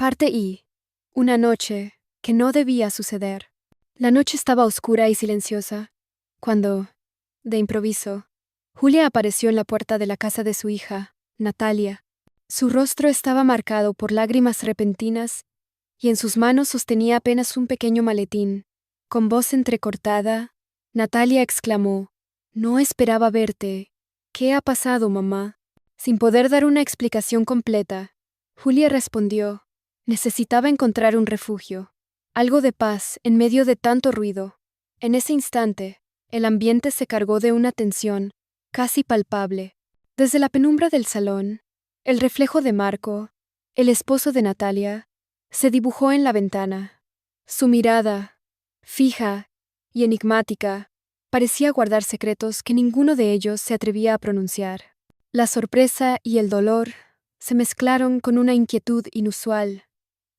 Parte I. Una noche que no debía suceder. La noche estaba oscura y silenciosa, cuando, de improviso, Julia apareció en la puerta de la casa de su hija, Natalia. Su rostro estaba marcado por lágrimas repentinas y en sus manos sostenía apenas un pequeño maletín. Con voz entrecortada, Natalia exclamó: «No esperaba verte. ¿Qué ha pasado, mamá?». Sin poder dar una explicación completa, Julia respondió: «Necesitaba encontrar un refugio, algo de paz en medio de tanto ruido». En ese instante, el ambiente se cargó de una tensión casi palpable. Desde la penumbra del salón, el reflejo de Marco, el esposo de Natalia, se dibujó en la ventana. Su mirada, fija y enigmática, parecía guardar secretos que ninguno de ellos se atrevía a pronunciar. La sorpresa y el dolor se mezclaron con una inquietud inusual.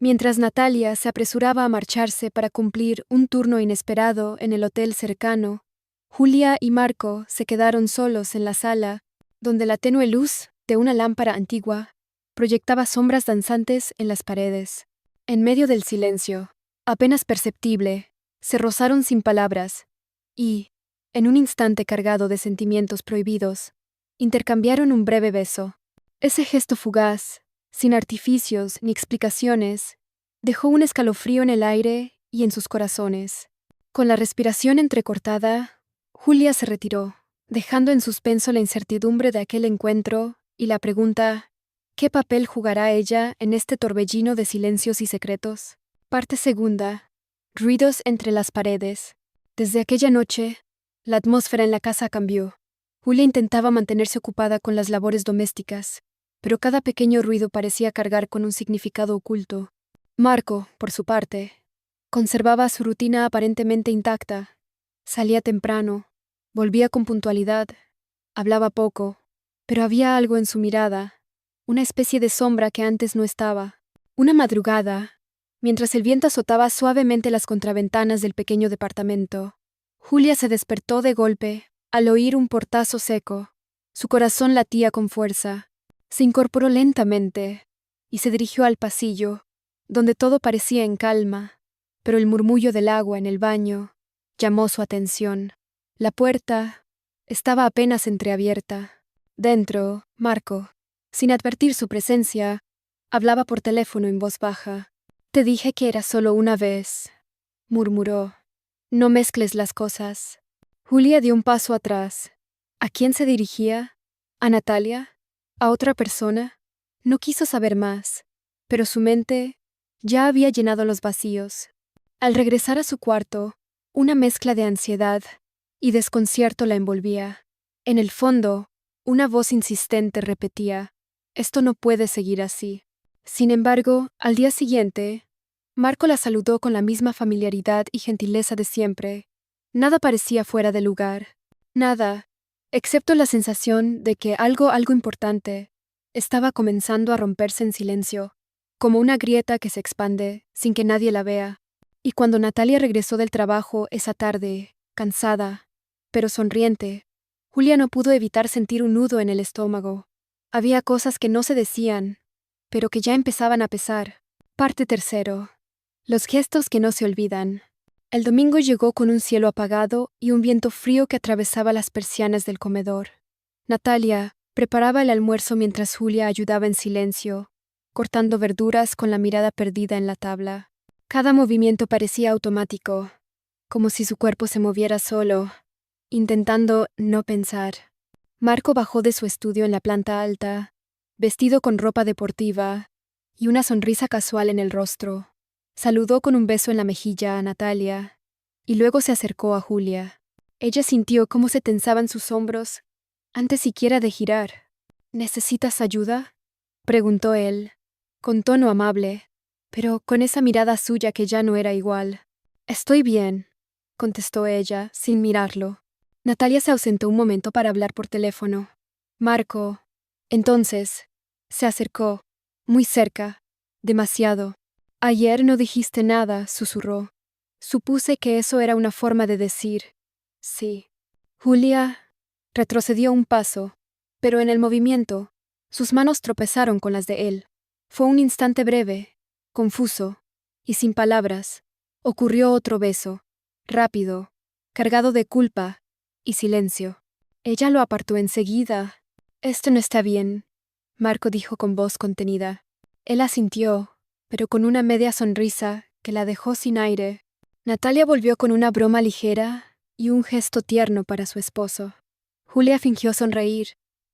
Mientras Natalia se apresuraba a marcharse para cumplir un turno inesperado en el hotel cercano, Julia y Marco se quedaron solos en la sala, donde la tenue luz de una lámpara antigua proyectaba sombras danzantes en las paredes. En medio del silencio, apenas perceptible, se rozaron sin palabras y, en un instante cargado de sentimientos prohibidos, intercambiaron un breve beso. Ese gesto fugaz, sin artificios ni explicaciones, dejó un escalofrío en el aire y en sus corazones. Con la respiración entrecortada, Julia se retiró, dejando en suspenso la incertidumbre de aquel encuentro y la pregunta: ¿qué papel jugará ella en este torbellino de silencios y secretos? Parte segunda. Ruidos entre las paredes. Desde aquella noche, la atmósfera en la casa cambió. Julia intentaba mantenerse ocupada con las labores domésticas, pero cada pequeño ruido parecía cargar con un significado oculto. Marco, por su parte, conservaba su rutina aparentemente intacta. Salía temprano, volvía con puntualidad, hablaba poco, pero había algo en su mirada, una especie de sombra que antes no estaba. Una madrugada, mientras el viento azotaba suavemente las contraventanas del pequeño departamento, Julia se despertó de golpe al oír un portazo seco. Su corazón latía con fuerza. Se incorporó lentamente y se dirigió al pasillo, donde todo parecía en calma, pero el murmullo del agua en el baño llamó su atención. La puerta estaba apenas entreabierta. Dentro, Marco, sin advertir su presencia, hablaba por teléfono en voz baja. «Te dije que era solo una vez», murmuró. «No mezcles las cosas». Julia dio un paso atrás. ¿A quién se dirigía? ¿A Natalia? ¿A otra persona? No quiso saber más, pero su mente ya había llenado los vacíos. Al regresar a su cuarto, una mezcla de ansiedad y desconcierto la envolvía. En el fondo, una voz insistente repetía: «Esto no puede seguir así». Sin embargo, al día siguiente, Marco la saludó con la misma familiaridad y gentileza de siempre. Nada parecía fuera de lugar. Nada, excepto la sensación de que algo importante estaba comenzando a romperse en silencio, como una grieta que se expande sin que nadie la vea. Y cuando Natalia regresó del trabajo esa tarde, cansada, pero sonriente, Julia no pudo evitar sentir un nudo en el estómago. Había cosas que no se decían, pero que ya empezaban a pesar. Parte tercero. Los gestos que no se olvidan. El domingo llegó con un cielo apagado y un viento frío que atravesaba las persianas del comedor. Natalia preparaba el almuerzo mientras Julia ayudaba en silencio, cortando verduras con la mirada perdida en la tabla. Cada movimiento parecía automático, como si su cuerpo se moviera solo, intentando no pensar. Marco bajó de su estudio en la planta alta, vestido con ropa deportiva y una sonrisa casual en el rostro. Saludó con un beso en la mejilla a Natalia y luego se acercó a Julia. Ella sintió cómo se tensaban sus hombros antes siquiera de girar. «¿Necesitas ayuda?», preguntó él, con tono amable, pero con esa mirada suya que ya no era igual. «Estoy bien», contestó ella, sin mirarlo. Natalia se ausentó un momento para hablar por teléfono. Marco, entonces, se acercó, muy cerca, demasiado. «Ayer no dijiste nada», susurró. Supuse que eso era una forma de decir sí. Julia retrocedió un paso, pero en el movimiento, sus manos tropezaron con las de él. Fue un instante breve, Confuso, y sin palabras, ocurrió otro beso, rápido, cargado de culpa y silencio. Ella lo apartó enseguida. Esto no está bien, Marco dijo con voz contenida. Él asintió, pero con una media sonrisa que la dejó sin aire. Natalia volvió con una broma ligera y un gesto tierno para su esposo. Julia fingió sonreír,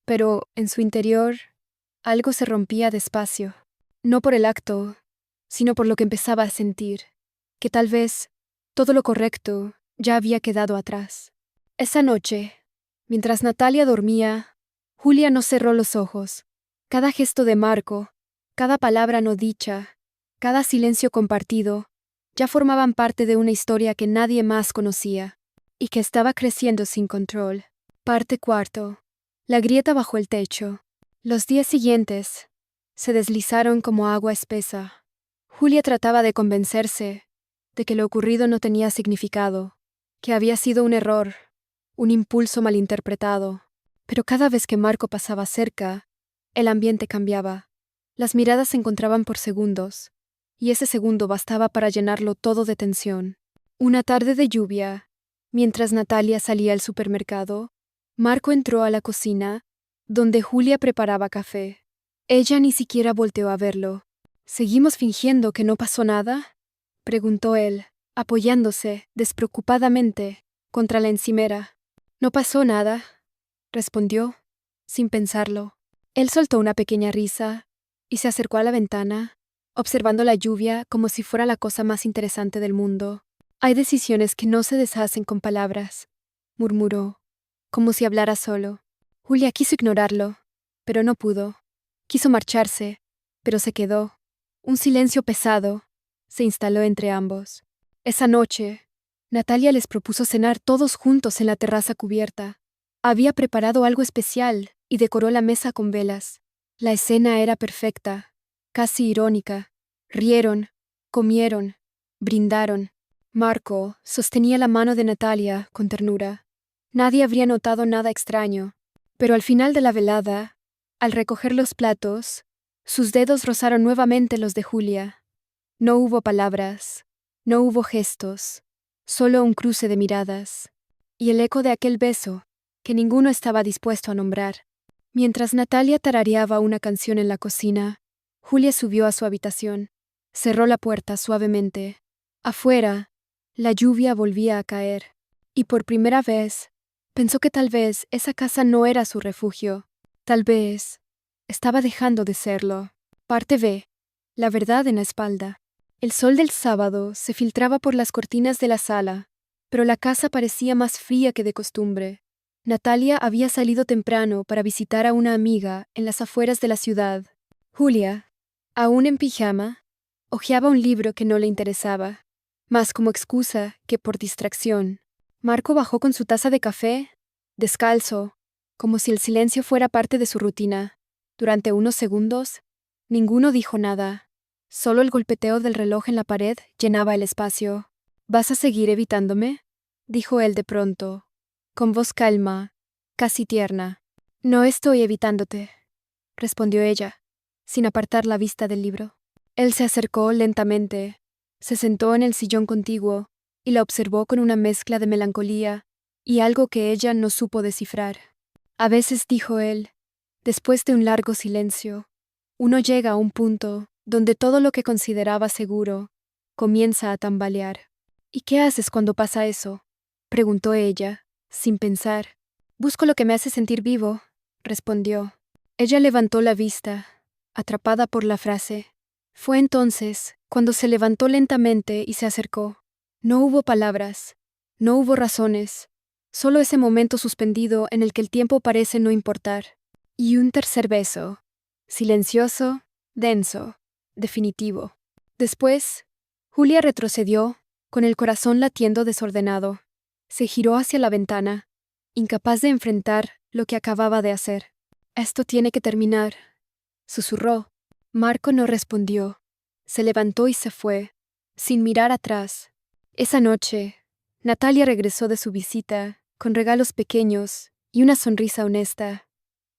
pero en su interior algo se rompía despacio. No por el acto, sino por lo que empezaba a sentir, que tal vez todo lo correcto ya había quedado atrás. Esa noche, mientras Natalia dormía, Julia no cerró los ojos. Cada gesto de Marco, cada palabra no dicha, cada silencio compartido, ya formaban parte de una historia que nadie más conocía, y que estaba creciendo sin control. Parte cuarto. La grieta bajo el techo. Los días siguientes se deslizaron como agua espesa. Julia trataba de convencerse de que lo ocurrido no tenía significado, que había sido un error, un impulso malinterpretado. Pero cada vez que Marco pasaba cerca, el ambiente cambiaba. Las miradas se encontraban por segundos, y ese segundo bastaba para llenarlo todo de tensión. Una tarde de lluvia, mientras Natalia salía al supermercado, Marco entró a la cocina, donde Julia preparaba café. Ella ni siquiera volteó a verlo. ¿Seguimos fingiendo que no pasó nada?, preguntó él, apoyándose despreocupadamente contra la encimera. No pasó nada, respondió, sin pensarlo. Él soltó una pequeña risa y se acercó a la ventana, observando la lluvia como si fuera la cosa más interesante del mundo. Hay decisiones que no se deshacen con palabras, murmuró, como si hablara solo. Julia quiso ignorarlo, pero no pudo. Quiso marcharse, pero se quedó. Un silencio pesado se instaló entre ambos. Esa noche, Natalia les propuso cenar todos juntos en la terraza cubierta. Había preparado algo especial y decoró la mesa con velas. La escena era perfecta, casi irónica. Rieron, comieron, brindaron. Marco sostenía la mano de Natalia con ternura. Nadie habría notado nada extraño, pero al final de la velada, al recoger los platos, sus dedos rozaron nuevamente los de Julia. No hubo palabras, no hubo gestos, solo un cruce de miradas, y el eco de aquel beso que ninguno estaba dispuesto a nombrar. Mientras Natalia tarareaba una canción en la cocina, Julia subió a su habitación. Cerró la puerta suavemente. Afuera, la lluvia volvía a caer, y por primera vez, pensó que tal vez esa casa no era su refugio. Tal vez estaba dejando de serlo. Parte B. La verdad en la espalda. El sol del sábado se filtraba por las cortinas de la sala, pero la casa parecía más fría que de costumbre. Natalia había salido temprano para visitar a una amiga en las afueras de la ciudad. Julia, aún en pijama, hojeaba un libro que no le interesaba, más como excusa que por distracción. Marco bajó con su taza de café, descalzo, como si el silencio fuera parte de su rutina. Durante unos segundos, ninguno dijo nada. Solo el golpeteo del reloj en la pared llenaba el espacio. ¿Vas a seguir evitándome?, dijo él de pronto, con voz calma, casi tierna. No estoy evitándote, respondió ella, sin apartar la vista del libro. Él se acercó lentamente, se sentó en el sillón contiguo y la observó con una mezcla de melancolía y algo que ella no supo descifrar. A veces, dijo él, después de un largo silencio, uno llega a un punto donde todo lo que consideraba seguro comienza a tambalear. ¿Y qué haces cuando pasa eso?, preguntó ella, sin pensar. Busco lo que me hace sentir vivo, respondió. Ella levantó la vista, atrapada por la frase. Fue entonces cuando se levantó lentamente y se acercó. No hubo palabras, no hubo razones, solo ese momento suspendido en el que el tiempo parece no importar. Y un tercer beso, silencioso, denso, definitivo. Después, Julia retrocedió, con el corazón latiendo desordenado. Se giró hacia la ventana, incapaz de enfrentar lo que acababa de hacer. Esto tiene que terminar, susurró. Marco no respondió. Se levantó y se fue, sin mirar atrás. Esa noche, Natalia regresó de su visita, con regalos pequeños y una sonrisa honesta.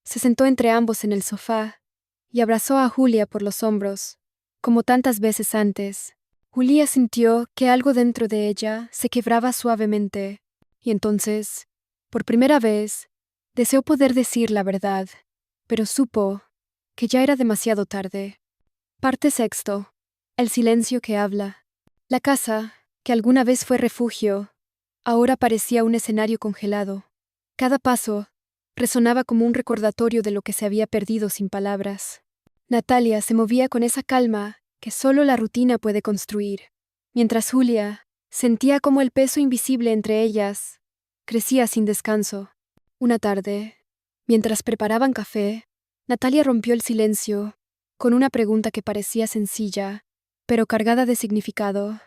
Se sentó entre ambos en el sofá y abrazó a Julia por los hombros. Como tantas veces antes, Julia sintió que algo dentro de ella se quebraba suavemente, y entonces, por primera vez, deseó poder decir la verdad, pero supo que ya era demasiado tarde. Parte sexto. El silencio que habla. La casa, que alguna vez fue refugio, ahora parecía un escenario congelado. Cada paso resonaba como un recordatorio de lo que se había perdido sin palabras. Natalia se movía con esa calma que solo la rutina puede construir, mientras Julia sentía como el peso invisible entre ellas crecía sin descanso. Una tarde, mientras preparaban café, Natalia rompió el silencio con una pregunta que parecía sencilla, pero cargada de significado.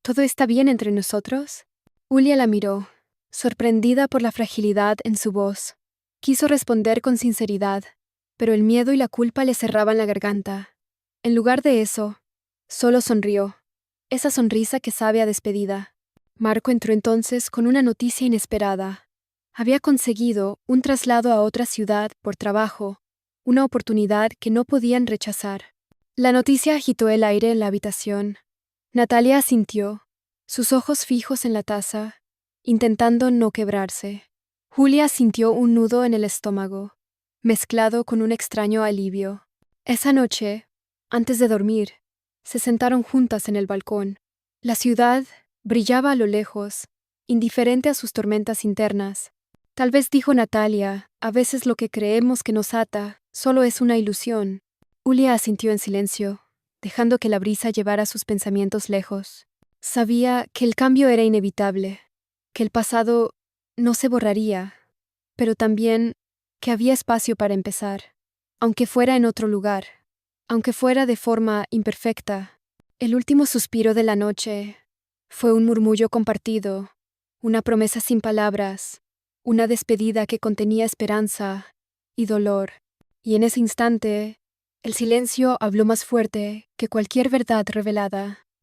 ¿Todo está bien entre nosotros? Julia la miró, sorprendida por la fragilidad en su voz. Quiso responder con sinceridad, pero el miedo y la culpa le cerraban la garganta. En lugar de eso, solo sonrió, esa sonrisa que sabe a despedida. Marco entró entonces con una noticia inesperada. Había conseguido un traslado a otra ciudad por trabajo, una oportunidad que no podían rechazar. La noticia agitó el aire en la habitación. Natalia asintió, sus ojos fijos en la taza, intentando no quebrarse. Julia sintió un nudo en el estómago, mezclado con un extraño alivio. Esa noche, antes de dormir, se sentaron juntas en el balcón. La ciudad brillaba a lo lejos, indiferente a sus tormentas internas. Tal vez, dijo Natalia, a veces lo que creemos que nos ata solo es una ilusión. Julia asintió en silencio, dejando que la brisa llevara sus pensamientos lejos. Sabía que el cambio era inevitable, que el pasado no se borraría, pero también que había espacio para empezar, aunque fuera en otro lugar, aunque fuera de forma imperfecta. El último suspiro de la noche fue un murmullo compartido, una promesa sin palabras, una despedida que contenía esperanza y dolor. Y en ese instante, el silencio habló más fuerte que cualquier verdad revelada.